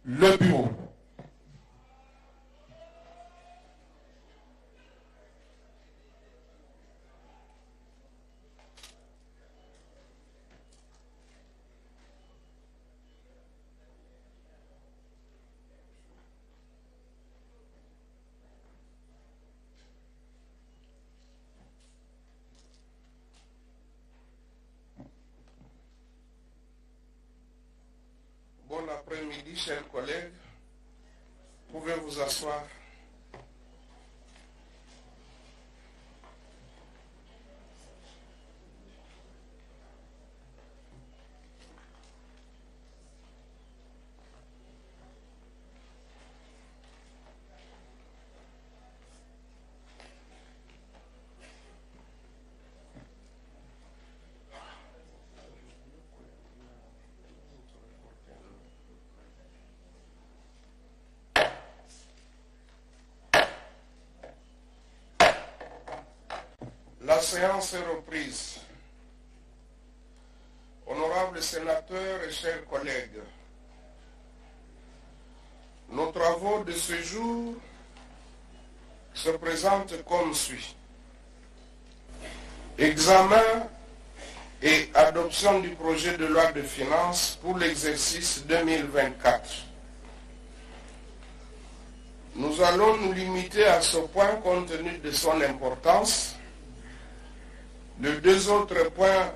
le bureau. Bon après-midi, chers collègues. Vous pouvez vous asseoir. La séance est reprise. Honorables sénateurs et chers collègues, nos travaux de ce jour se présentent comme suit. Examen et adoption du projet de loi de finances pour l'exercice 2024. Nous allons nous limiter à ce point compte tenu de son importance. Les deux autres points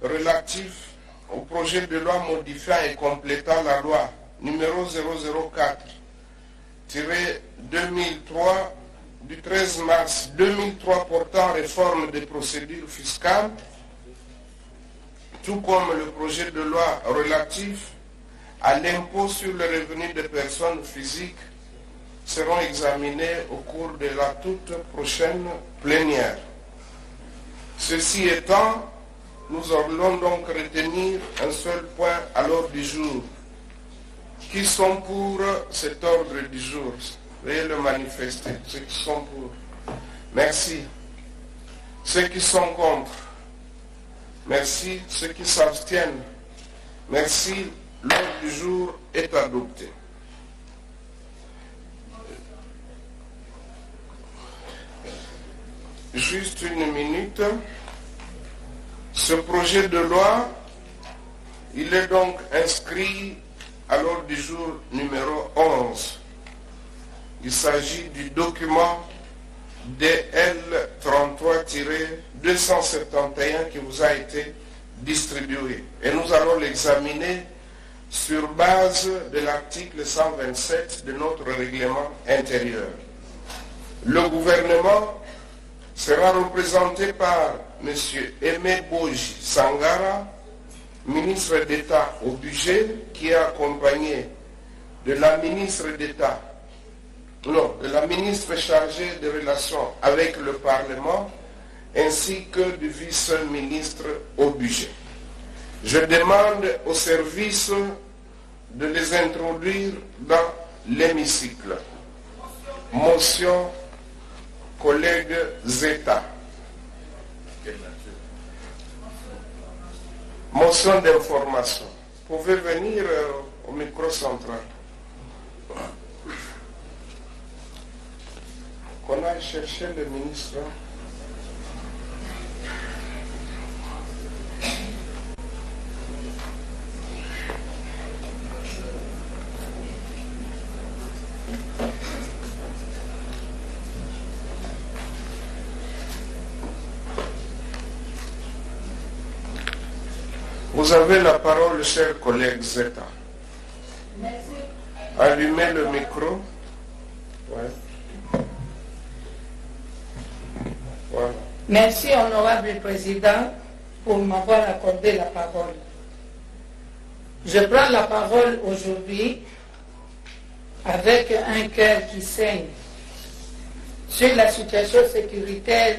relatifs au projet de loi modifiant et complétant la loi numéro 004-2003 du 13 mars 2003 portant réforme des procédures fiscales, tout comme le projet de loi relatif à l'impôt sur le revenu des personnes physiques, seront examinés au cours de la toute prochaine plénière. Ceci étant, nous allons donc retenir un seul point à l'ordre du jour. Qui sont pour cet ordre du jour? Veuillez le manifester. Ceux qui sont pour. Merci. Ceux qui sont contre. Merci. Ceux qui s'abstiennent. Merci. L'ordre du jour est adopté. Juste une minute. Ce projet de loi, il est donc inscrit à l'ordre du jour numéro 11. Il s'agit du document DL 33-271 qui vous a été distribué. Et nous allons l'examiner sur base de l'article 127 de notre règlement intérieur. Le gouvernement sera représenté par M. Aimé Boji Sangara, ministre d'État au budget, qui est accompagné de la ministre d'État, de la ministre chargée des relations avec le Parlement, ainsi que du vice-ministre au budget. Je demande au service de les introduire dans l'hémicycle. Motion collègue Zeta. Motion d'information. Vous pouvez venir au micro central. Qu'on aille chercher le ministre. Vous avez la parole, cher collègue Zeta. Merci. Allumez le micro. Ouais. Voilà. Merci, honorable président, pour m'avoir accordé la parole. Je prends la parole aujourd'hui avec un cœur qui saigne sur la situation sécuritaire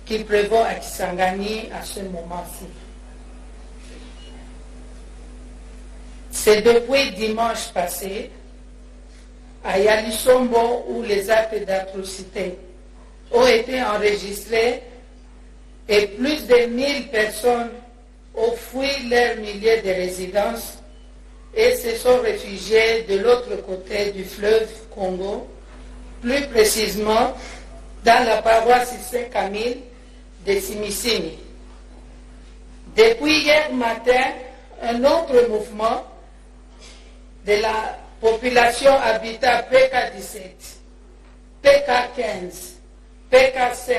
qui prévaut à Kisangani à ce moment-ci. C'est depuis dimanche passé, à Yalisombo, où les actes d'atrocité ont été enregistrés et plus de 1000 personnes ont fui leur milieu de résidence et se sont réfugiés de l'autre côté du fleuve Congo, plus précisément dans la paroisse Saint-Camille de Simissimi. Depuis hier matin, un autre mouvement de la population habitant PK17, PK15, PK5,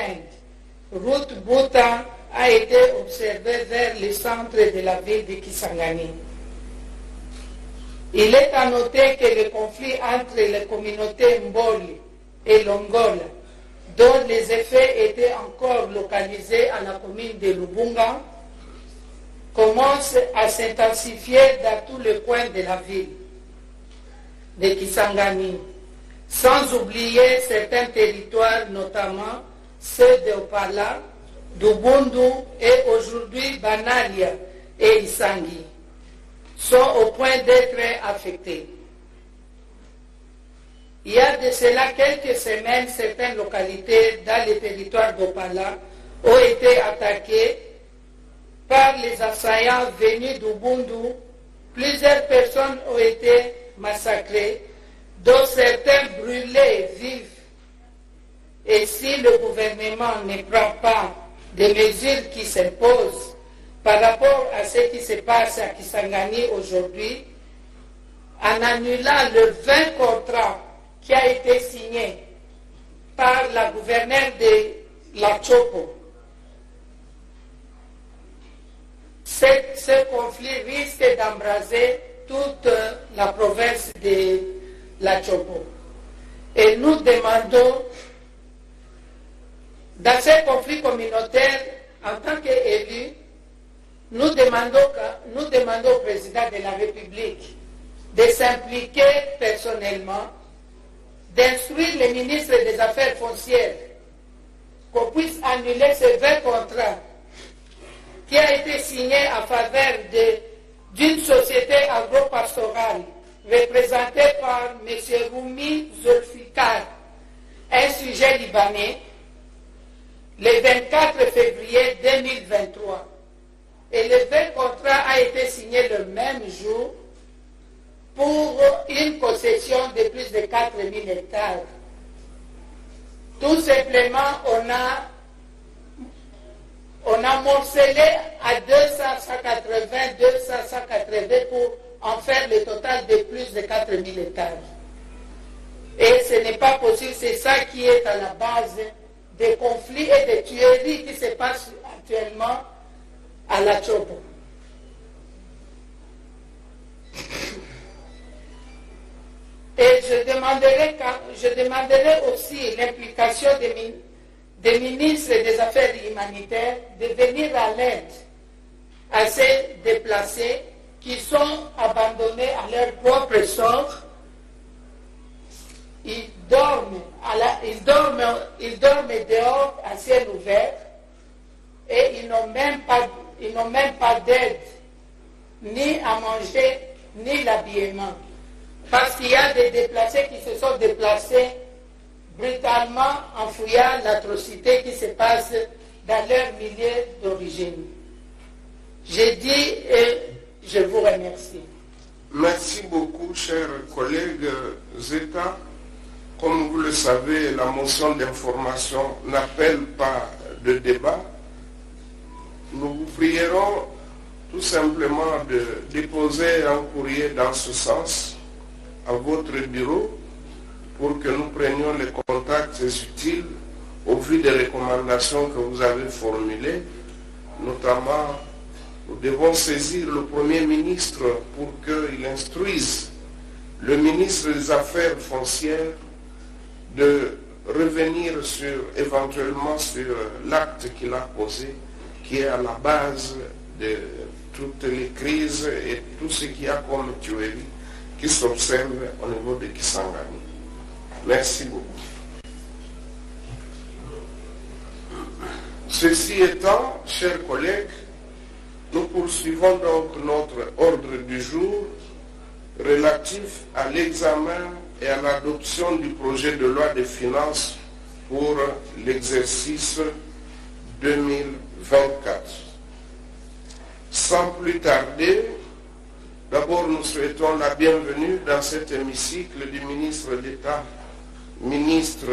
route Bouta a été observé vers le centre de la ville de Kisangani. Il est à noter que le conflit entre les communautés Mboli et Longola, dont les effets étaient encore localisés à la commune de Lubunga, commence à s'intensifier dans tous les coins de la ville de Kisangani, sans oublier certains territoires, notamment ceux de Opala, d'Ubundu et aujourd'hui Banalia et Isangi, sont au point d'être affectés. Il y a de cela quelques semaines, certaines localités dans les territoires d'Opala ont été attaquées par les assaillants venus d'Ubundu. Plusieurs personnes ont été massacrées, dont certains brûlés vifs. Et si le gouvernement ne prend pas des mesures qui s'imposent par rapport à ce qui se passe à Kisangani aujourd'hui, en annulant le 20 contrat qui a été signé par la gouverneure de la Chopo, ce conflit risque d'embraser toute la province de la Chopo. Et nous demandons, dans ce conflit communautaire, en tant qu'élus, nous demandons au président de la République de s'impliquer personnellement, d'instruire les ministres des Affaires foncières qu'on puisse annuler ce 20 contrat qui a été signé en faveur d'une société agro-pastorale représentée par M. Roumi Zulfikar, un sujet libanais, le 24 février 2023. Et le 20 contrat a été signé le même jour pour une concession de plus de 4000 hectares. Tout simplement, on a morcelé à 280 pour en faire le total de plus de 4000 hectares. Et ce n'est pas possible, c'est ça qui est à la base des conflits et des tueries qui se passent actuellement à la Chopo. Et je demanderai aussi l'implication des ministres des Affaires humanitaires de venir à l'aide à ces déplacés qui sont abandonnés à leur propre sort. Ils dorment dehors à ciel ouvert et ils n'ont même pas d'aide, ni à manger, ni l'habillement. Parce qu'il y a des déplacés qui se sont déplacés brutalement en fouillant l'atrocité qui se passe dans leur milieu d'origine. J'ai dit et je vous remercie. Merci beaucoup, chers collègues Zeta. Comme vous le savez, la motion d'information n'appelle pas de débat. Nous vous prierons tout simplement de déposer un courrier dans ce sens à votre bureau pour que nous prenions les contacts utiles au vu des recommandations que vous avez formulées. Notamment, nous devons saisir le Premier ministre pour qu'il instruise le ministre des Affaires foncières de revenir éventuellement sur l'acte qu'il a posé, qui est à la base de toutes les crises et tout ce qu'il y a comme tuerie qui s'observe au niveau de Kisangani. Merci beaucoup. Ceci étant, chers collègues, nous poursuivons donc notre ordre du jour relatif à l'examen et à l'adoption du projet de loi de finances pour l'exercice 2024. Sans plus tarder, D'abord, nous souhaitons la bienvenue dans cet hémicycle du ministre d'État, ministre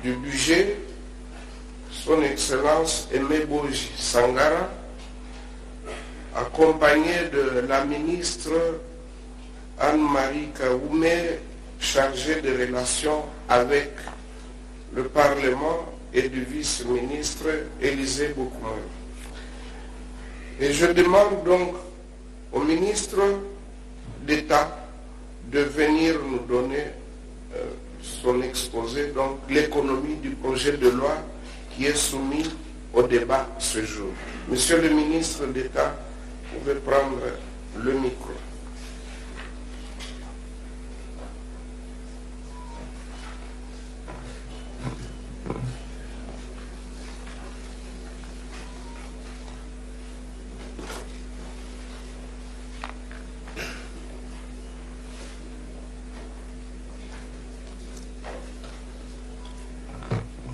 du Budget, Son Excellence Aimé Boji Sangara, accompagné de la ministre Anne-Marie Kaoumé, chargée des relations avec le Parlement, et du vice-ministre Élisée Bokoumé. Et je demande donc au ministre d'État de venir nous donner son exposé, donc l'économie du projet de loi qui est soumis au débat ce jour. Monsieur le ministre d'État, vous pouvez prendre le micro.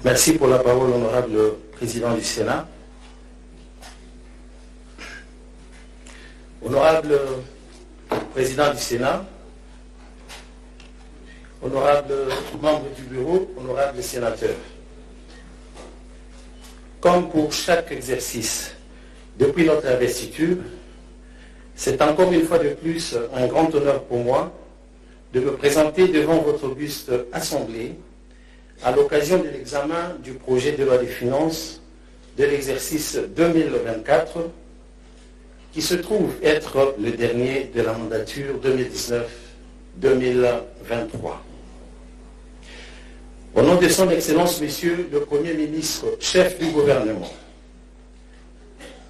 Merci pour la parole, honorable président du Sénat. Honorable président du Sénat, honorable membre du bureau, honorable sénateur. Comme pour chaque exercice depuis notre investiture, c'est encore une fois de plus un grand honneur pour moi de me présenter devant votre auguste assemblée à l'occasion de l'examen du projet de loi des finances de l'exercice 2024, qui se trouve être le dernier de la mandature 2019-2023. Au nom de son Excellence, Monsieur le Premier ministre, chef du gouvernement,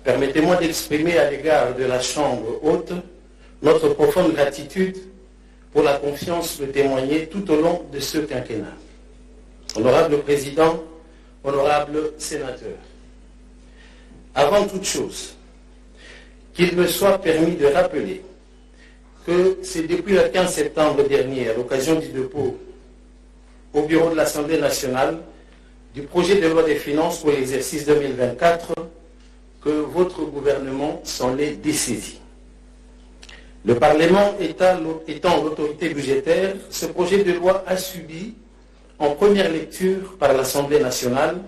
permettez-moi d'exprimer à l'égard de la Chambre haute notre profonde gratitude pour la confiance témoignée tout au long de ce quinquennat. Honorable Président, honorable sénateur, avant toute chose, qu'il me soit permis de rappeler que c'est depuis le 15 septembre dernier, à l'occasion du dépôt au bureau de l'Assemblée nationale du projet de loi des finances pour l'exercice 2024 que votre gouvernement s'en est dessaisi. Le Parlement étant l'autorité budgétaire, ce projet de loi a subi en première lecture par l'Assemblée nationale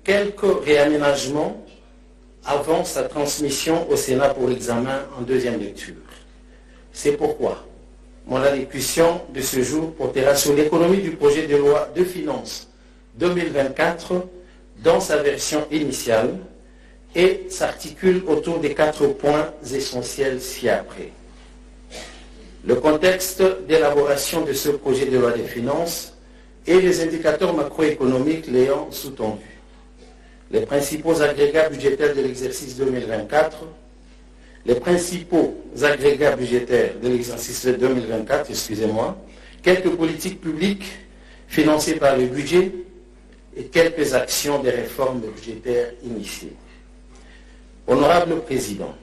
quelques réaménagements avant sa transmission au Sénat pour l'examen en deuxième lecture. C'est pourquoi mon allocution de ce jour portera sur l'économie du projet de loi de finances 2024 dans sa version initiale et s'articule autour des 4 points essentiels ci-après. Le contexte d'élaboration de ce projet de loi des finances et les indicateurs macroéconomiques l'ayant sous-tendu. Les principaux agrégats budgétaires de l'exercice 2024, les principaux agrégats budgétaires de l'exercice 2024, quelques politiques publiques financées par le budget et quelques actions des réformes budgétaires initiées. Honorable Président,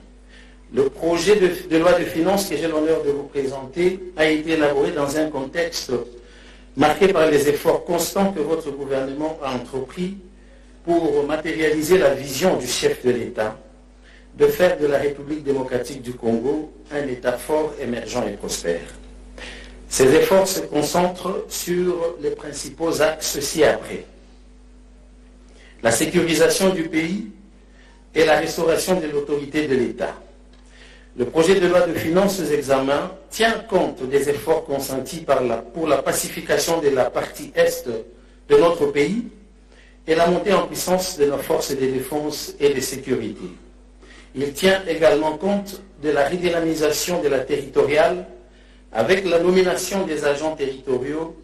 le projet de loi de finances que j'ai l'honneur de vous présenter a été élaboré dans un contexte marqué par les efforts constants que votre gouvernement a entrepris pour matérialiser la vision du chef de l'État de faire de la République démocratique du Congo un État fort, émergent et prospère. Ces efforts se concentrent sur les principaux axes ci-après. La sécurisation du pays et la restauration de l'autorité de l'État. Le projet de loi de finances examen tient compte des efforts consentis pour la pacification de la partie est de notre pays et la montée en puissance de nos forces de défense et de sécurité. Il tient également compte de la redynamisation de la territoriale avec la nomination des agents territoriaux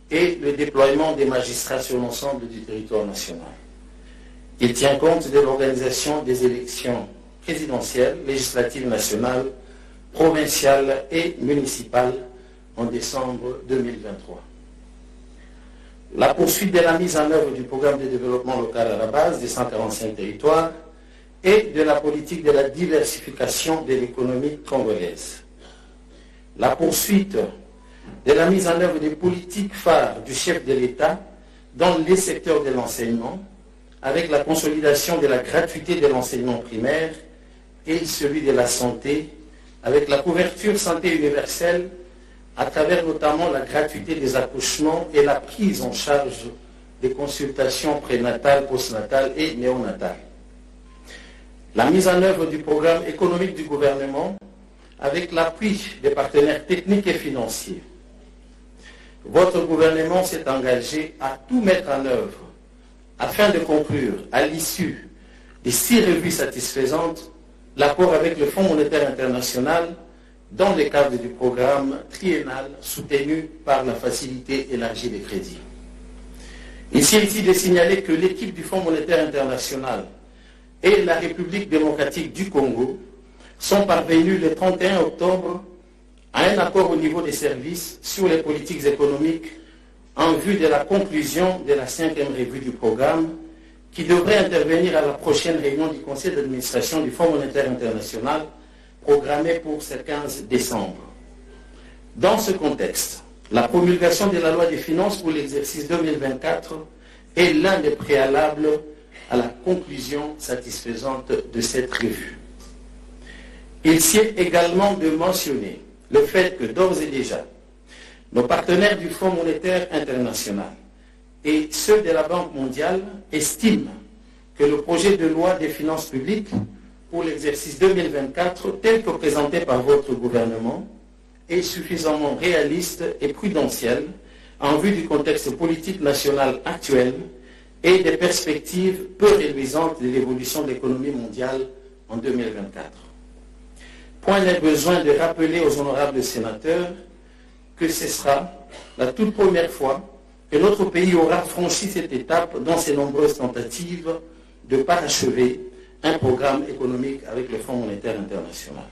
et le déploiement des magistrats sur l'ensemble du territoire national. Il tient compte de l'organisation des élections présidentielles, législatives nationales, provinciales et municipales en décembre 2023. La poursuite de la mise en œuvre du programme de développement local à la base des 145 territoires et de la politique de la diversification de l'économie congolaise. La poursuite de la mise en œuvre des politiques phares du chef de l'État dans les secteurs de l'enseignement, avec la consolidation de la gratuité de l'enseignement primaire et celui de la santé avec la couverture santé universelle à travers notamment la gratuité des accouchements et la prise en charge des consultations prénatales, postnatales et néonatales. La mise en œuvre du programme économique du gouvernement avec l'appui des partenaires techniques et financiers. Votre gouvernement s'est engagé à tout mettre en œuvre afin de conclure, à l'issue des 6 revues satisfaisantes, l'accord avec le Fonds monétaire international dans le cadre du programme triennal soutenu par la facilité élargie des crédits. Il s'agit ici de signaler que l'équipe du Fonds monétaire international et la République démocratique du Congo sont parvenus le 31 octobre à un accord au niveau des services sur les politiques économiques en vue de la conclusion de la 5e revue du programme qui devrait intervenir à la prochaine réunion du Conseil d'administration du Fonds monétaire international programmée pour ce 15 décembre. Dans ce contexte, la promulgation de la loi des finances pour l'exercice 2024 est l'un des préalables à la conclusion satisfaisante de cette revue. Il sied également de mentionner le fait que d'ores et déjà, nos partenaires du Fonds monétaire international et ceux de la Banque mondiale estiment que le projet de loi des finances publiques pour l'exercice 2024, tel que présenté par votre gouvernement, est suffisamment réaliste et prudentiel en vue du contexte politique national actuel et des perspectives peu réduisantes de l'évolution de l'économie mondiale en 2024. Point n'est besoin de rappeler aux honorables sénateurs que ce sera la toute première fois que notre pays aura franchi cette étape dans ses nombreuses tentatives de parachever un programme économique avec le Fonds monétaire international.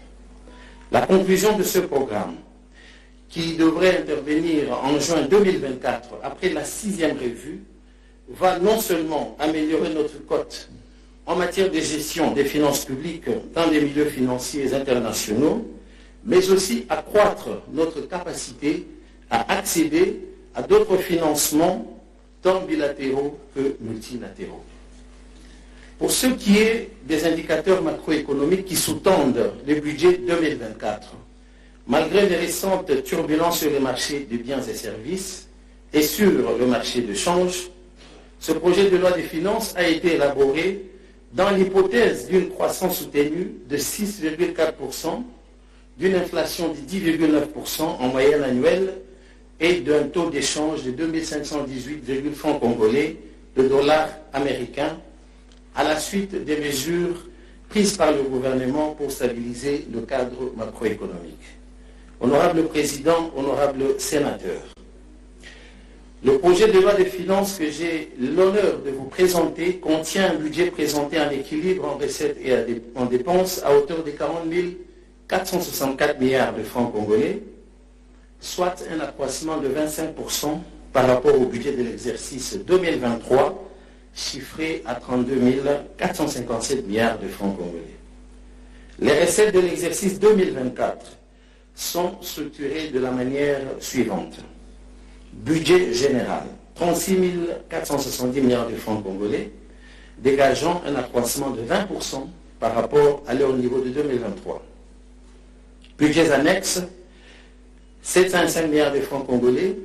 La conclusion de ce programme, qui devrait intervenir en juin 2024 après la 6e revue, va non seulement améliorer notre cote en matière de gestion des finances publiques dans les milieux financiers internationaux, mais aussi accroître notre capacité à accéder à d'autres financements tant bilatéraux que multilatéraux. Pour ce qui est des indicateurs macroéconomiques qui sous-tendent le budget 2024, malgré les récentes turbulences sur les marchés de biens et services et sur le marché de change, ce projet de loi des finances a été élaboré dans l'hypothèse d'une croissance soutenue de 6,4%, d'une inflation de 10,9% en moyenne annuelle et d'un taux d'échange de 2518 francs congolais de dollars américains à la suite des mesures prises par le gouvernement pour stabiliser le cadre macroéconomique. Honorable Président, honorable sénateur, le projet de loi des finances que j'ai l'honneur de vous présenter contient un budget présenté en équilibre en recettes et en dépenses à hauteur de 40 464 milliards de francs congolais, soit un accroissement de 25% par rapport au budget de l'exercice 2023, chiffré à 32 457 milliards de francs congolais. Les recettes de l'exercice 2024 sont structurées de la manière suivante. Budget général, 36 470 milliards de francs congolais, dégageant un accroissement de 20% par rapport à leur niveau de 2023. Budgets annexes, 705 milliards de francs congolais,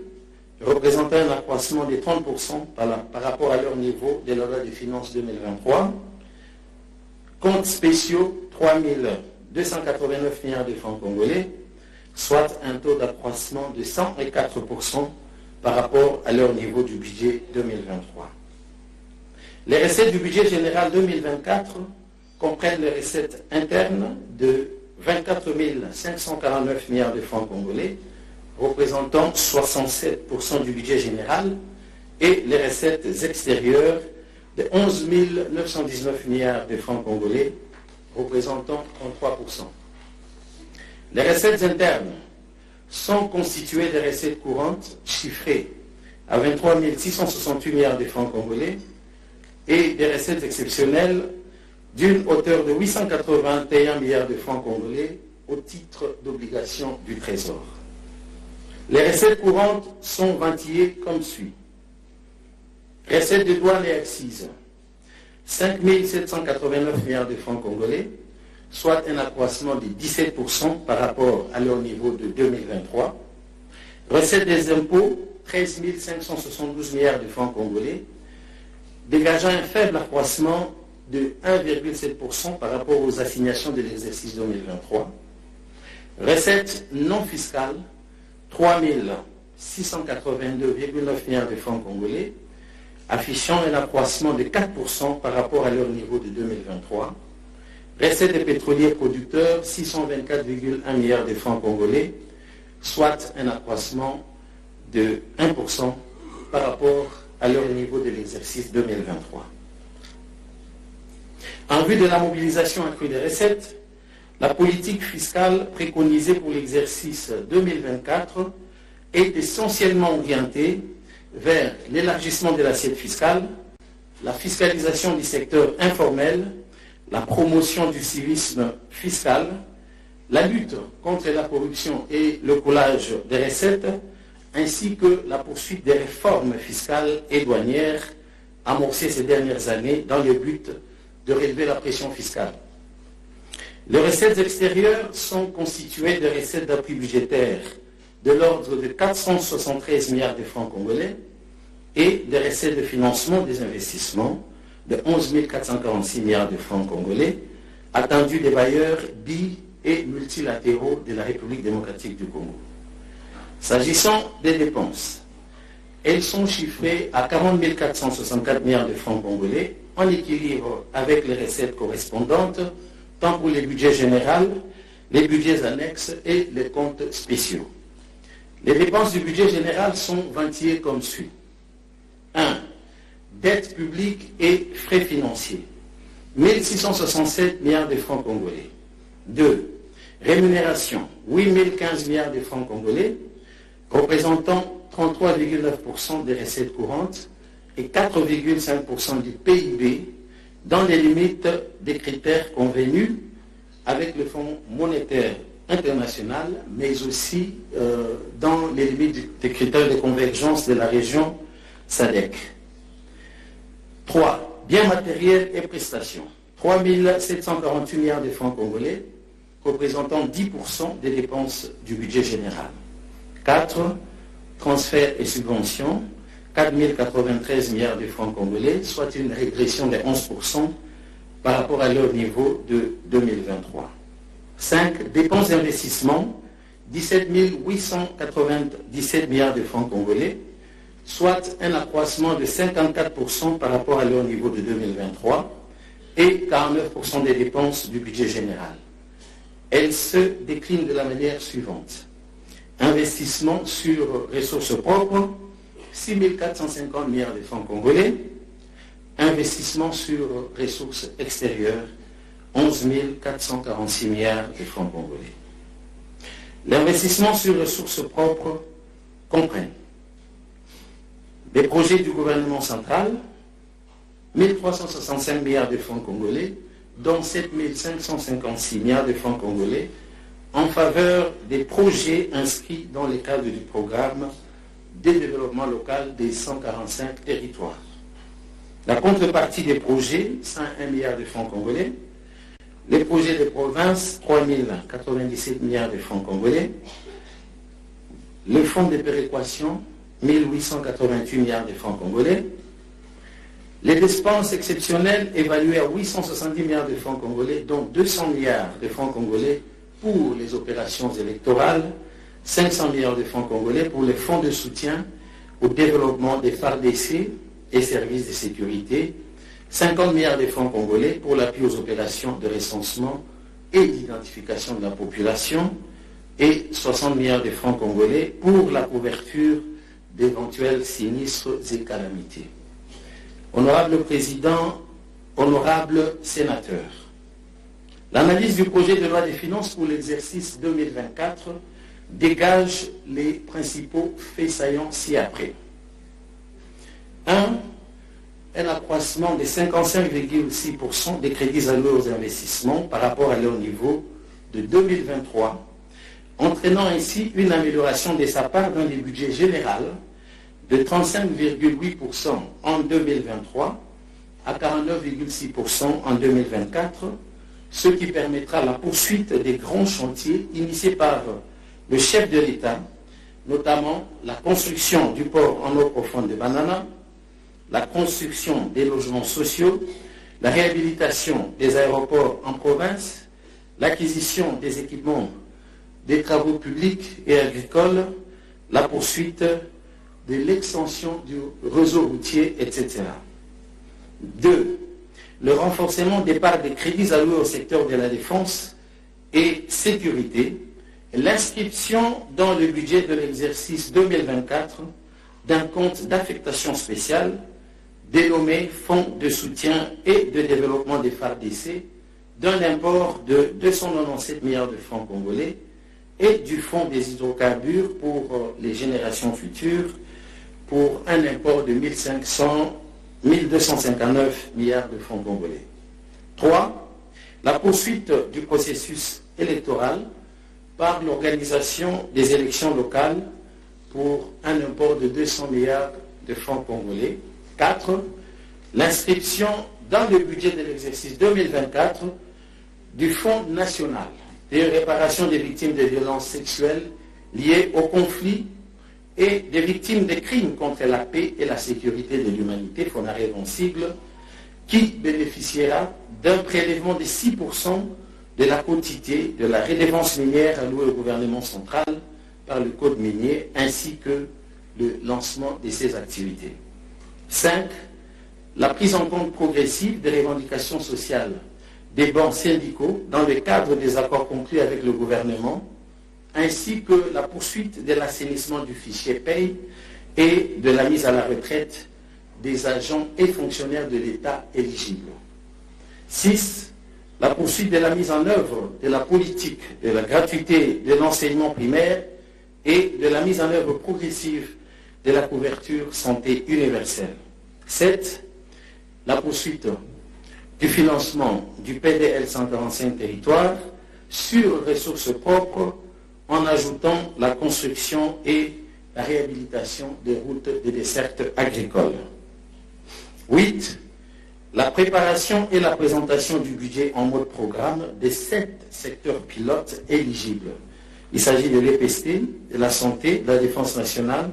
représentant un accroissement de 30% par rapport à leur niveau de la loi des finances 2023. Comptes spéciaux, 3 289 milliards de francs congolais, soit un taux d'accroissement de 104% par rapport à leur niveau du budget 2023. Les recettes du budget général 2024 comprennent les recettes internes de 24 549 milliards de francs congolais, représentant 67% du budget général, et les recettes extérieures de 11 919 milliards de francs congolais, représentant 33%. Les recettes internes sont constituées de recettes courantes chiffrées à 23 668 milliards de francs congolais et des recettes exceptionnelles d'une hauteur de 881 milliards de francs congolais au titre d'obligation du Trésor. Les recettes courantes sont ventillées comme suit. Recettes de douane et accises, 5 789 milliards de francs congolais, soit un accroissement de 17% par rapport à leur niveau de 2023. Recettes des impôts, 13 572 milliards de francs congolais, dégageant un faible accroissement de 1,7% par rapport aux assignations de l'exercice 2023. Recettes non fiscales, 3 682,9 milliards de francs congolais, affichant un accroissement de 4% par rapport à leur niveau de 2023. Recettes des pétroliers producteurs, 624,1 milliards de francs congolais, soit un accroissement de 1% par rapport à leur niveau de l'exercice 2023. En vue de la mobilisation accrue des recettes, la politique fiscale préconisée pour l'exercice 2024 est essentiellement orientée vers l'élargissement de l'assiette fiscale, la fiscalisation du secteur informel, la promotion du civisme fiscal, la lutte contre la corruption et le collage des recettes, ainsi que la poursuite des réformes fiscales et douanières amorcées ces dernières années dans le but de relever la pression fiscale. Les recettes extérieures sont constituées de recettes d'appui budgétaire de l'ordre de 473 milliards de francs congolais et des recettes de financement des investissements de 11 446 milliards de francs congolais, attendus des bailleurs bi- et multilatéraux de la République démocratique du Congo. S'agissant des dépenses, elles sont chiffrées à 40 464 milliards de francs congolais, en équilibre avec les recettes correspondantes, tant pour les budgets généraux, les budgets annexes et les comptes spéciaux. Les dépenses du budget général sont ventillées comme suit. 1. Dette publique et frais financiers, 1667 milliards de francs congolais. 2. Rémunération, 8015 milliards de francs congolais, représentant 33,9% des recettes courantes et 4,5% du PIB, dans les limites des critères convenus avec le Fonds monétaire international, mais aussi dans les limites des critères de convergence de la région SADC. 3. Biens matériels et prestations, 3 748 milliards de francs congolais, représentant 10% des dépenses du budget général. 4. Transferts et subventions, 4 093 milliards de francs congolais, soit une régression de 11% par rapport à leur niveau de 2023. 5. Dépenses d'investissement, 17 897 milliards de francs congolais, soit un accroissement de 54% par rapport à leur niveau de 2023 et 49% des dépenses du budget général. Elles se déclinent de la manière suivante. Investissement sur ressources propres, 6 450 milliards de francs congolais. Investissement sur ressources extérieures, 11 446 milliards de francs congolais. L'investissement sur ressources propres comprend des projets du gouvernement central, 1365 milliards de francs congolais, dont 7 556 milliards de francs congolais en faveur des projets inscrits dans le cadre du programme de développement local des 145 territoires. La contrepartie des projets, 101 milliards de francs congolais. Les projets de province, 3 097 milliards de francs congolais. Le fonds de péréquation, 1888 milliards de francs congolais. Les dépenses exceptionnelles évaluées à 870 milliards de francs congolais, dont 200 milliards de francs congolais pour les opérations électorales, 500 milliards de francs congolais pour les fonds de soutien au développement des FARDC et services de sécurité, 50 milliards de francs congolais pour l'appui aux opérations de recensement et d'identification de la population et 60 milliards de francs congolais pour la couverture d'éventuels sinistres et calamités. Honorable Président, honorables sénateurs, l'analyse du projet de loi des finances pour l'exercice 2024 dégage les principaux faits saillants ci-après. 1. Un accroissement de 55,6% des crédits alloués aux investissements par rapport à leur niveau de 2023, entraînant ainsi une amélioration de sa part dans les budgets généraux de 35,8% en 2023 à 49,6% en 2024, ce qui permettra la poursuite des grands chantiers initiés par le chef de l'État, notamment la construction du port en eau profonde de Banana, la construction des logements sociaux, la réhabilitation des aéroports en province, l'acquisition des équipements des travaux publics et agricoles, la poursuite de l'extension du réseau routier, etc. 2. Le renforcement des parts des crédits alloués au secteur de la défense et sécurité, l'inscription dans le budget de l'exercice 2024 d'un compte d'affectation spéciale dénommé Fonds de soutien et de développement des FARDC d'un import de 297 milliards de francs congolais et du Fonds des hydrocarbures pour les générations futures pour un import de 1259 milliards de francs congolais. 3. La poursuite du processus électoral par l'organisation des élections locales pour un import de 200 milliards de francs congolais. 4. L'inscription dans le budget de l'exercice 2024 du Fonds national de réparation des victimes de violences sexuelles liées au conflit et des victimes de crimes contre la paix et la sécurité de l'humanité, FONAREV en sigle, qui bénéficiera d'un prélèvement de 6% de la quotité de la redevance minière allouée au gouvernement central par le Code minier, ainsi que le lancement de ces activités. 5. La prise en compte progressive des revendications sociales des bancs syndicaux dans le cadre des accords conclus avec le gouvernement, ainsi que la poursuite de l'assainissement du fichier paye et de la mise à la retraite des agents et fonctionnaires de l'État éligibles. 6. La poursuite de la mise en œuvre de la politique de la gratuité de l'enseignement primaire et de la mise en œuvre progressive de la couverture santé universelle. 7. La poursuite du financement du PDL 145 territoires sur ressources propres en ajoutant la construction et la réhabilitation des routes de desserte agricoles. 8. La préparation et la présentation du budget en mode programme des 7 secteurs pilotes éligibles. Il s'agit de l'EPST, de la santé, de la défense nationale,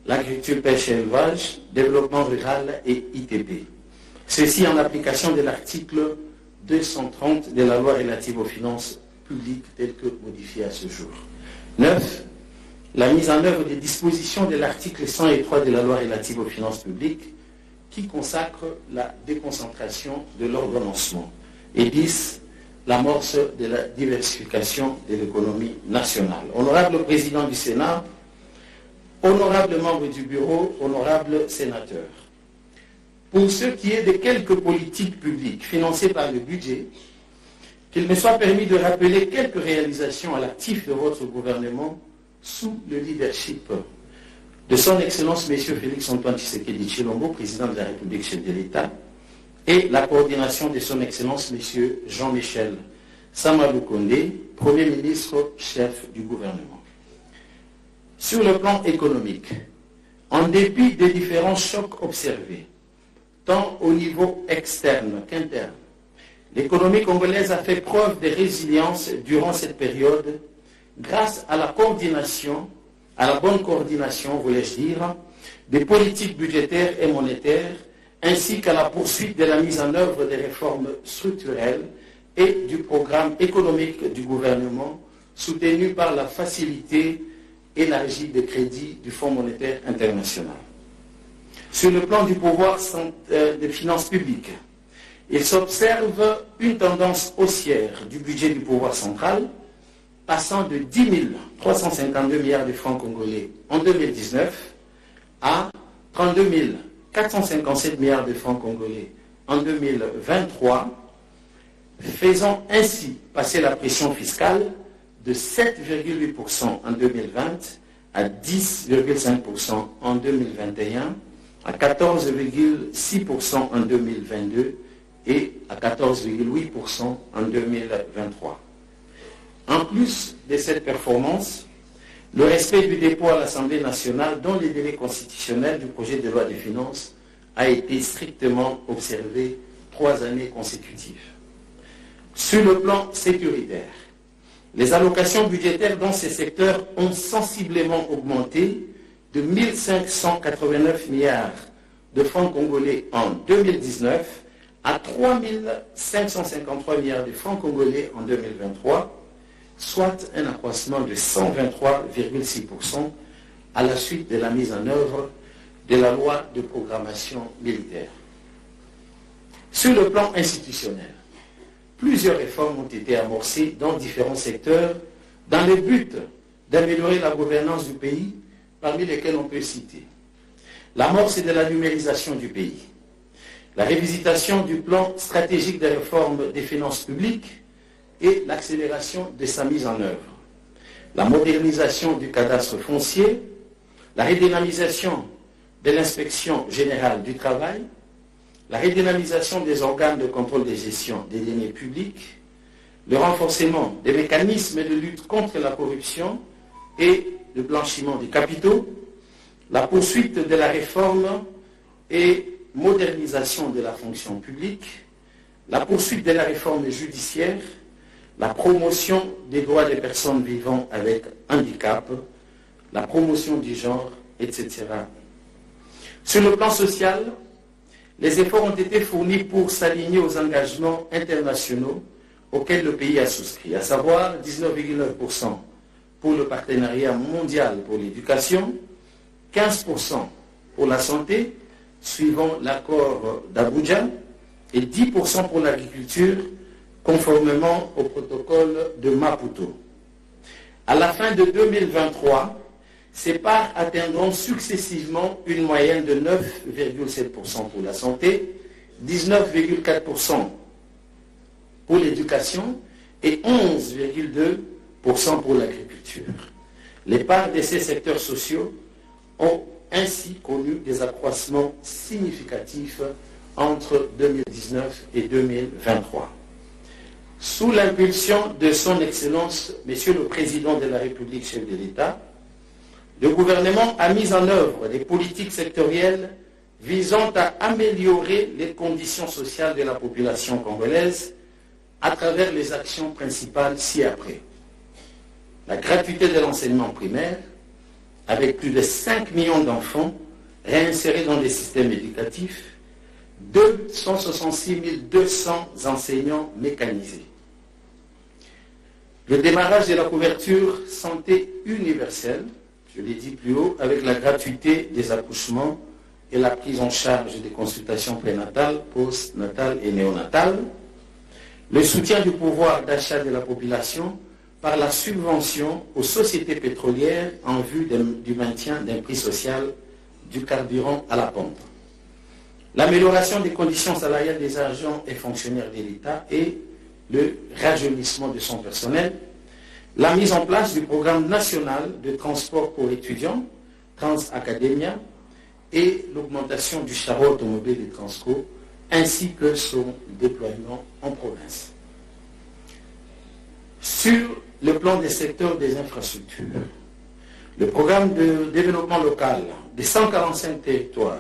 l'agriculture, pêche et élevage, développement rural et ITP. Ceci en application de l'article 230 de la loi relative aux finances publiques tel que modifié à ce jour. 9. La mise en œuvre des dispositions de l'article 103 de la loi relative aux finances publiques qui consacre la déconcentration de l'ordonnancement. Et 10. L'amorce de la diversification de l'économie nationale. Honorable Président du Sénat, honorables membres du Bureau, honorables sénateurs, pour ce qui est de quelques politiques publiques financées par le budget, qu'il me soit permis de rappeler quelques réalisations à l'actif de votre gouvernement sous le leadership de son Excellence M. Félix-Antoine Tshisekedi Tshilombo, président de la République, chef de l'État, et la coordination de son Excellence M. Jean-Michel Sama Lukonde, Premier ministre, chef du gouvernement. Sur le plan économique, en dépit des différents chocs observés, tant au niveau externe qu'interne, l'économie congolaise a fait preuve de résilience durant cette période grâce à la coordination, à la bonne coordination, voulais-je dire, des politiques budgétaires et monétaires, ainsi qu'à la poursuite de la mise en œuvre des réformes structurelles et du programme économique du gouvernement, soutenu par la facilité élargie de crédit du Fonds monétaire international. Sur le plan du pouvoir des finances publiques, il s'observe une tendance haussière du budget du pouvoir central, passant de 10 352 milliards de francs congolais en 2019 à 32 457 milliards de francs congolais en 2023, faisant ainsi passer la pression fiscale de 7,8% en 2020 à 10,5% en 2021, à 14,6% en 2022 et à 14,8% en 2023. En plus de cette performance, le respect du dépôt à l'Assemblée nationale dans les délais constitutionnels du projet de loi de finances a été strictement observé 3 années consécutives. Sur le plan sécuritaire, les allocations budgétaires dans ces secteurs ont sensiblement augmenté de 1 589 milliards de francs congolais en 2019 à 3 553 milliards de francs congolais en 2023, soit un accroissement de 123,6% à la suite de la mise en œuvre de la loi de programmation militaire. Sur le plan institutionnel, plusieurs réformes ont été amorcées dans différents secteurs dans le but d'améliorer la gouvernance du pays, parmi lesquels on peut citer l'amorce de la numérisation du pays, la révisitation du plan stratégique de réforme des finances publiques et l'accélération de sa mise en œuvre, la modernisation du cadastre foncier, la redynamisation de l'inspection générale du travail, la redynamisation des organes de contrôle de gestion des deniers publics, le renforcement des mécanismes de lutte contre la corruption et le blanchiment des capitaux, la poursuite de la réforme et modernisation de la fonction publique, la poursuite de la réforme judiciaire, la promotion des droits des personnes vivant avec handicap, la promotion du genre, etc. Sur le plan social, les efforts ont été fournis pour s'aligner aux engagements internationaux auxquels le pays a souscrit, à savoir 19,9% pour le partenariat mondial pour l'éducation, 15% pour la santé, suivant l'accord d'Abuja, et 10% pour l'agriculture, conformément au protocole de Maputo. À la fin de 2023, ces parts atteindront successivement une moyenne de 9,7% pour la santé, 19,4% pour l'éducation et 11,2% pour l'agriculture. Les parts de ces secteurs sociaux ont ainsi connu des accroissements significatifs entre 2019 et 2023. Sous l'impulsion de son Excellence, Monsieur le Président de la République, chef de l'État, le gouvernement a mis en œuvre des politiques sectorielles visant à améliorer les conditions sociales de la population congolaise à travers les actions principales ci-après. La gratuité de l'enseignement primaire, avec plus de 5 millions d'enfants réinsérés dans les systèmes éducatifs, 266 200 enseignants mécanisés. Le démarrage de la couverture santé universelle, je l'ai dit plus haut, avec la gratuité des accouchements et la prise en charge des consultations prénatales, post-natales et néonatales, le soutien du pouvoir d'achat de la population par la subvention aux sociétés pétrolières en vue du maintien d'un prix social du carburant à la pompe, l'amélioration des conditions salariales des agents et fonctionnaires de l'État et le rajeunissement de son personnel, la mise en place du programme national de transport pour étudiants, Transacademia, et l'augmentation du charroi automobile de Transco, ainsi que son déploiement en province. Sur le plan des secteurs des infrastructures, le programme de développement local des 145 territoires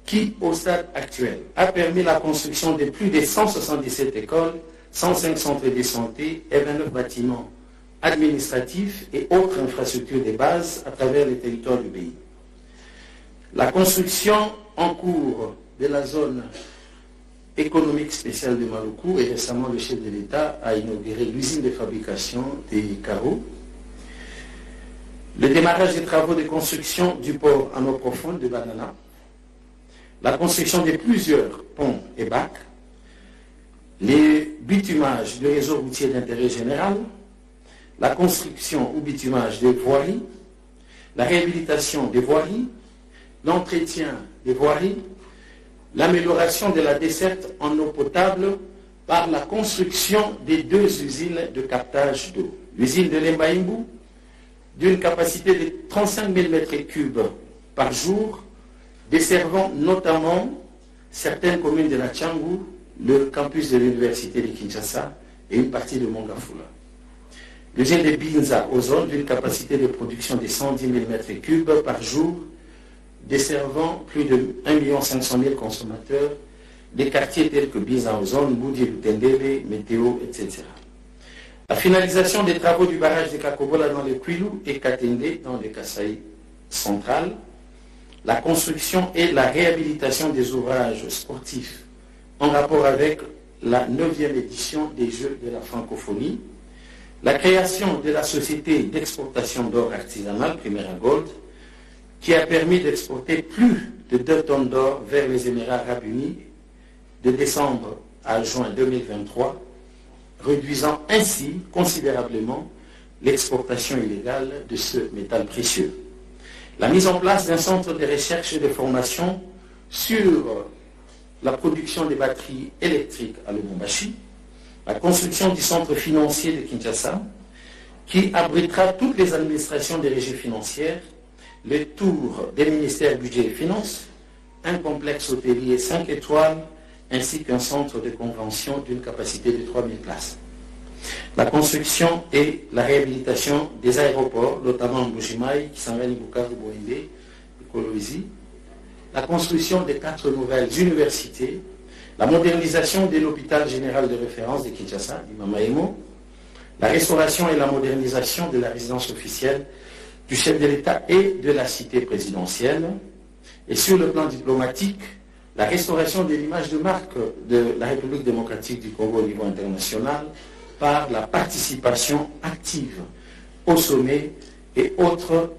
qui, au stade actuel, a permis la construction de plus de 177 écoles, 105 centres de santé et 29 bâtiments administratifs et autres infrastructures de base à travers les territoires du pays. La construction en cours de la zone économique spéciale de Maluku, et récemment le chef de l'État a inauguré l'usine de fabrication des carreaux. Le démarrage des travaux de construction du port en eau profonde de Banana, la construction de plusieurs ponts et bacs, les bitumages de réseaux routiers d'intérêt général, la construction ou bitumage des voiries, la réhabilitation des voiries, l'entretien des voiries, l'amélioration de la desserte en eau potable par la construction des 2 usines de captage d'eau. L'usine de Lembaïmbou, d'une capacité de 35 000 m3 par jour, desservant notamment certaines communes de la Tchangou, le campus de l'université de Kinshasa et une partie de Mongafula. L'usine de Binza, Ozone, d'une capacité de production de 110 000 m3 par jour, desservant plus de 1 500 000 consommateurs des quartiers tels que Bizaozone, Boudi Lutendele, Météo, etc. La finalisation des travaux du barrage de Kakobola dans le Kwilu et Katende dans le Kasaï central, la construction et la réhabilitation des ouvrages sportifs en rapport avec la 9e édition des Jeux de la francophonie, la création de la société d'exportation d'or artisanal, Primera Gold, qui a permis d'exporter plus de 2 tonnes d'or vers les Émirats arabes unis de décembre à juin 2023, réduisant ainsi considérablement l'exportation illégale de ce métal précieux. La mise en place d'un centre de recherche et de formation sur la production des batteries électriques à Lubumbashi, la construction du centre financier de Kinshasa, qui abritera toutes les administrations des régies financières, le tour des ministères budget et finances, un complexe hôtelier 5 étoiles, ainsi qu'un centre de convention d'une capacité de 3000 places. La construction et la réhabilitation des aéroports, notamment Mbujimaï, Kisangani, Bukavu, Boende et Kolwezi, la construction des 4 nouvelles universités, la modernisation de l'hôpital général de référence de Kinshasa, Imamaemo, la restauration et la modernisation de la résidence officielle du chef de l'État et de la cité présidentielle, et sur le plan diplomatique, la restauration de l'image de marque de la République démocratique du Congo au niveau international par la participation active au sommet et autres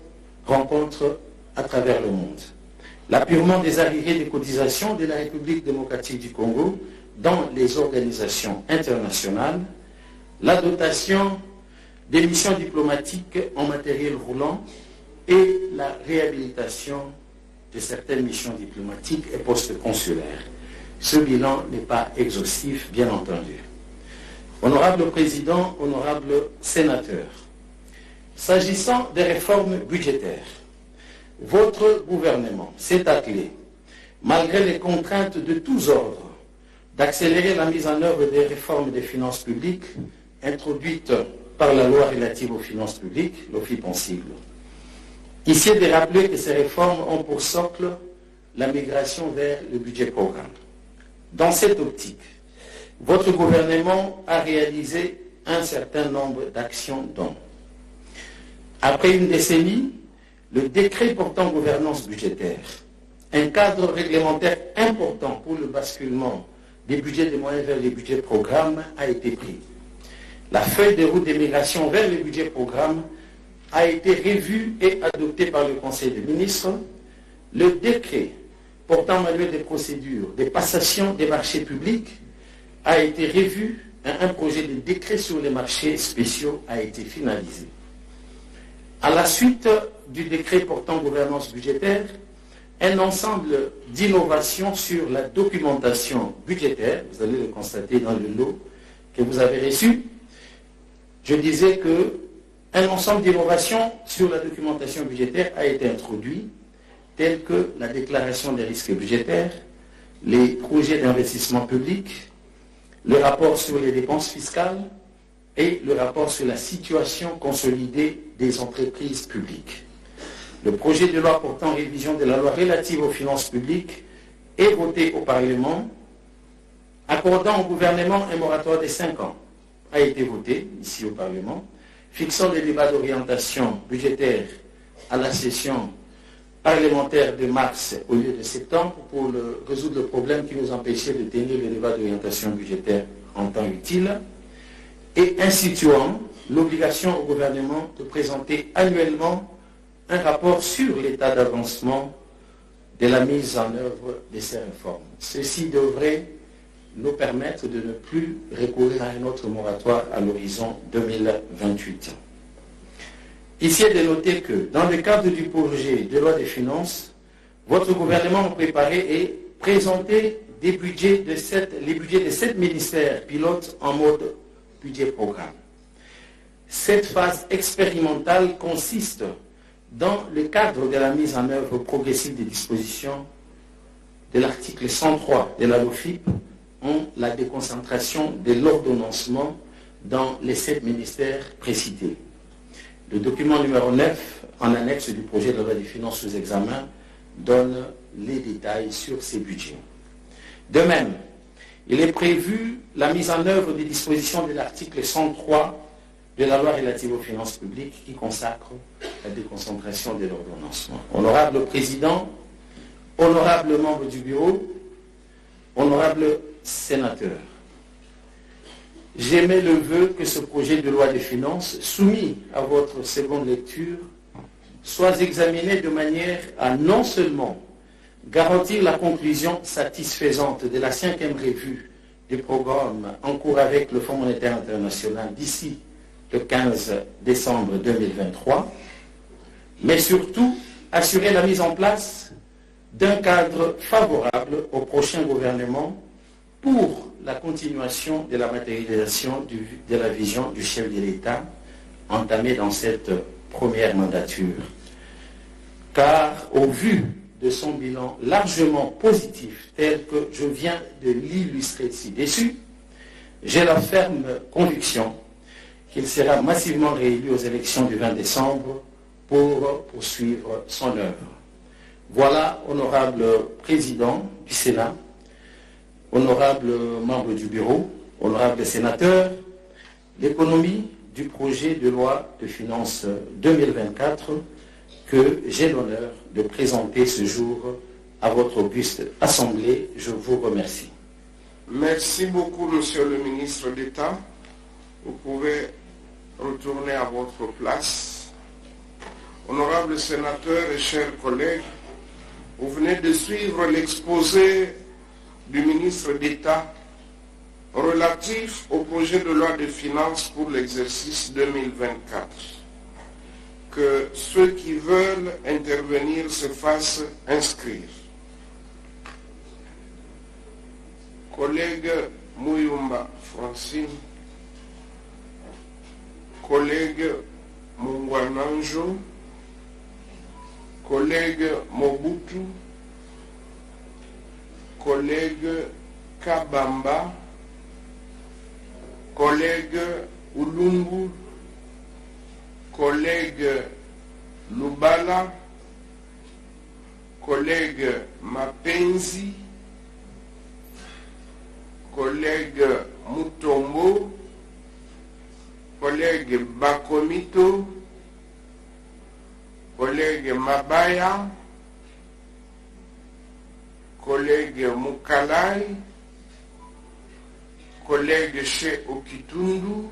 rencontres à travers le monde. L'appurement des arriérés des cotisations de la République démocratique du Congo dans les organisations internationales, la dotation des missions diplomatiques en matériel roulant et la réhabilitation de certaines missions diplomatiques et postes consulaires. Ce bilan n'est pas exhaustif, bien entendu. Honorable Président, honorables sénateurs, s'agissant des réformes budgétaires, votre gouvernement s'est attelé, malgré les contraintes de tous ordres, d'accélérer la mise en œuvre des réformes des finances publiques introduites par la loi relative aux finances publiques, l'OFIP-Pensible. Ici est de rappeler que ces réformes ont pour socle la migration vers le budget programme. Dans cette optique, votre gouvernement a réalisé un certain nombre d'actions dont, après une décennie, le décret portant gouvernance budgétaire, un cadre réglementaire important pour le basculement des budgets de moyens vers les budgets programmes a été pris. La feuille de route des migrations vers les budgets programmes a été revue et adoptée par le Conseil des ministres. Le décret portant manuel des procédures de passation des marchés publics a été revu. Un projet de décret sur les marchés spéciaux a été finalisé. À la suite du décret portant gouvernance budgétaire, un ensemble d'innovations sur la documentation budgétaire, vous allez le constater dans le lot que vous avez reçu. Je disais qu'un ensemble d'innovations sur la documentation budgétaire a été introduit, telles que la déclaration des risques budgétaires, les projets d'investissement public, le rapport sur les dépenses fiscales et le rapport sur la situation consolidée des entreprises publiques. Le projet de loi portant révision de la loi relative aux finances publiques est voté au Parlement, accordant au gouvernement un moratoire de 5 ans a été voté ici au Parlement, fixant les débats d'orientation budgétaire à la session parlementaire de mars au lieu de septembre pour résoudre le problème qui nous empêchait de tenir les débats d'orientation budgétaire en temps utile, et instituant l'obligation au gouvernement de présenter annuellement un rapport sur l'état d'avancement de la mise en œuvre de ces réformes. Ceci devrait nous permettre de ne plus recourir à un autre moratoire à l'horizon 2028. Ici est de noter que, dans le cadre du projet de loi des finances, votre gouvernement a préparé et présenté les budgets de 7 ministères pilotes en mode budget-programme. Cette phase expérimentale consiste dans le cadre de la mise en œuvre progressive des dispositions de l'article 103 de la LOFIP en la déconcentration de l'ordonnancement dans les 7 ministères précités. Le document numéro 9, en annexe du projet de loi des finances sous examen, donne les détails sur ces budgets. De même, il est prévu la mise en œuvre des dispositions de l'article 103 de la loi relative aux finances publiques qui consacre la déconcentration de l'ordonnancement. Honorable Président, honorables membres du Bureau, honorables sénateurs, j'émets le vœu que ce projet de loi de finances soumis à votre seconde lecture soit examiné de manière à non seulement garantir la conclusion satisfaisante de la 5e revue du programme en cours avec le Fonds monétaire international d'ici le 15 décembre 2023, mais surtout assurer la mise en place d'un cadre favorable au prochain gouvernement pour la continuation de la matérialisation de la vision du chef de l'État entamée dans cette première mandature. Car au vu de son bilan largement positif, tel que je viens de l'illustrer ci-dessus, j'ai la ferme conviction qu'il sera massivement réélu aux élections du 20 décembre pour poursuivre son œuvre. Voilà, honorable président du Sénat, honorables membres du bureau, honorables sénateurs, l'économie du projet de loi de finances 2024 que j'ai l'honneur de présenter ce jour à votre auguste assemblée. Je vous remercie. Merci beaucoup, Monsieur le ministre d'État. Vous pouvez retourner à votre place. Honorables sénateurs et chers collègues, vous venez de suivre l'exposé du ministre d'État relatif au projet de loi de finances pour l'exercice 2024. Que ceux qui veulent intervenir se fassent inscrire. Collègue Muyumba Francine, collègue Mungwananjo, collègue Mobutu, collègue Kabamba, collègue Ulungu, collègue Lubala, collègue Mapenzi, collègue Mutombo, collègue Bakomito, collègue Mabaya, collègue Mukalai, collègue Che Okitundu,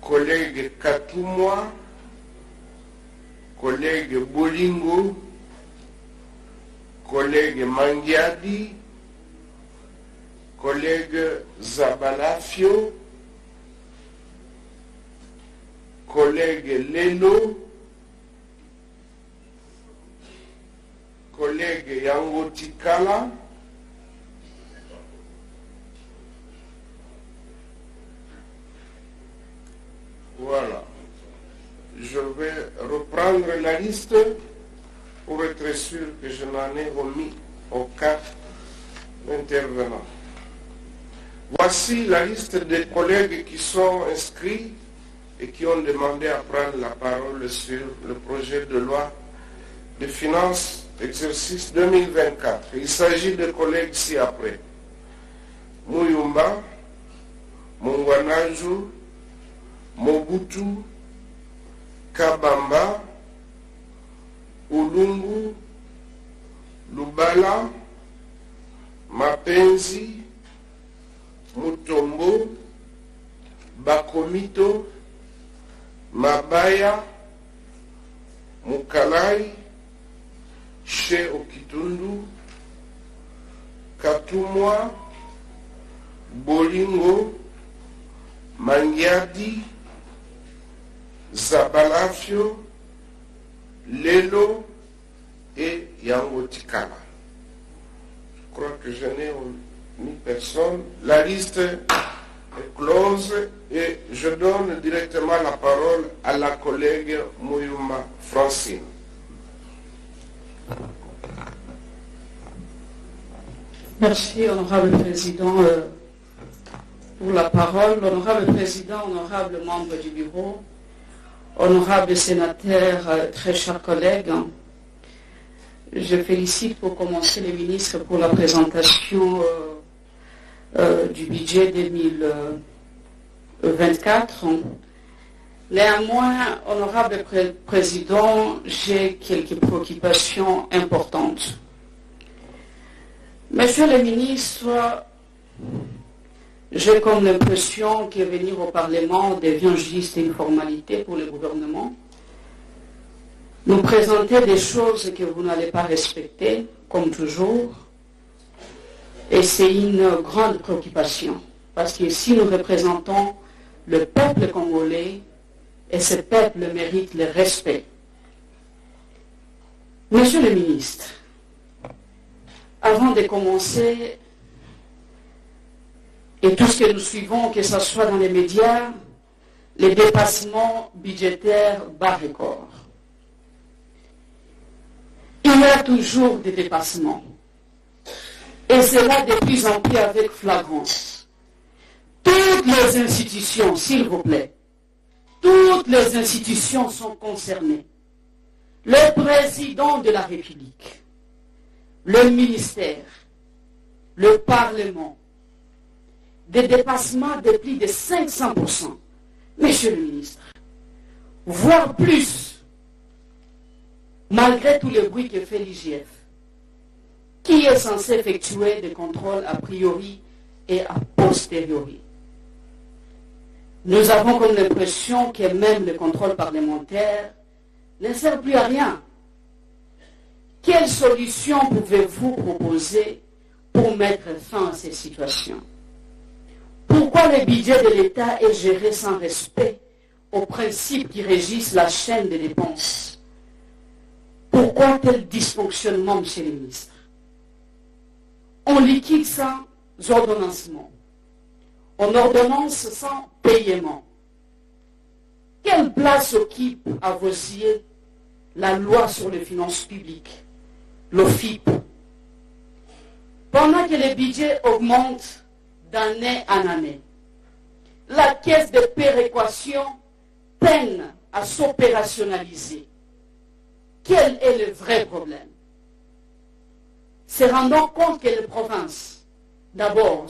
collègue Katumwa, collègue Bolingo, collègue Mangiadi, collègue Zabalafio, collègue Lelo, collègue Yangotikala, voilà. Je vais reprendre la liste pour être sûr que je n'en ai omis aucun intervenant. Voici la liste des collègues qui sont inscrits et qui ont demandé à prendre la parole sur le projet de loi de finances exercice 2024. Il s'agit de collègues ci-après. Muyumba, Mungwanaju, Mobutu, Kabamba, Ulungu, Lubala, Mapenzi, Mutombo, Bakomito, Mabaya, Mukalai, Che Okitundu, Katumwa, Bolingo, Mangiadi, Zabalafio, Lelo et Yangotikala. Je crois que je n'ai mis personne. La liste est close et je donne directement la parole à la collègue Muyumba Francine. Merci, honorable président, pour la parole. Honorable président, honorable membre du bureau, honorable sénateur, très chers collègues, je félicite pour commencer les ministres pour la présentation du budget 2024. Néanmoins, honorable président, j'ai quelques préoccupations importantes. Monsieur le ministre, j'ai comme l'impression que venir au Parlement devient juste une formalité pour le gouvernement. Nous présenter des choses que vous n'allez pas respecter, comme toujours. Et c'est une grande préoccupation. Parce que si nous représentons le peuple congolais, et ce peuple mérite le respect. Monsieur le ministre, avant de commencer, et tout ce que nous suivons, que ce soit dans les médias, les dépassements budgétaires bas record. Il y a toujours des dépassements. Et cela de plus en plus avec flagrance. Toutes les institutions, s'il vous plaît, toutes les institutions sont concernées. Le président de la République, le ministère, le Parlement, des dépassements de plus de 500%. Monsieur le ministre, voire plus, malgré tout le bruit que fait l'IGF, qui est censé effectuer des contrôles a priori et a posteriori. Nous avons comme l'impression que même le contrôle parlementaire ne sert plus à rien. Quelle solution pouvez-vous proposer pour mettre fin à cette situation? Pourquoi le budget de l'État est géré sans respect aux principes qui régissent la chaîne des dépenses? Pourquoi tel dysfonctionnement, monsieur le ministre? On liquide sans ordonnancement. On ordonnance sans paiement. Quelle place occupe à vos yeux la loi sur les finances publiques, l'OFIP? Pendant que les budgets augmentent d'année en année, la caisse de péréquation peine à s'opérationnaliser. Quel est le vrai problème? Se rendant compte que les provinces, d'abord,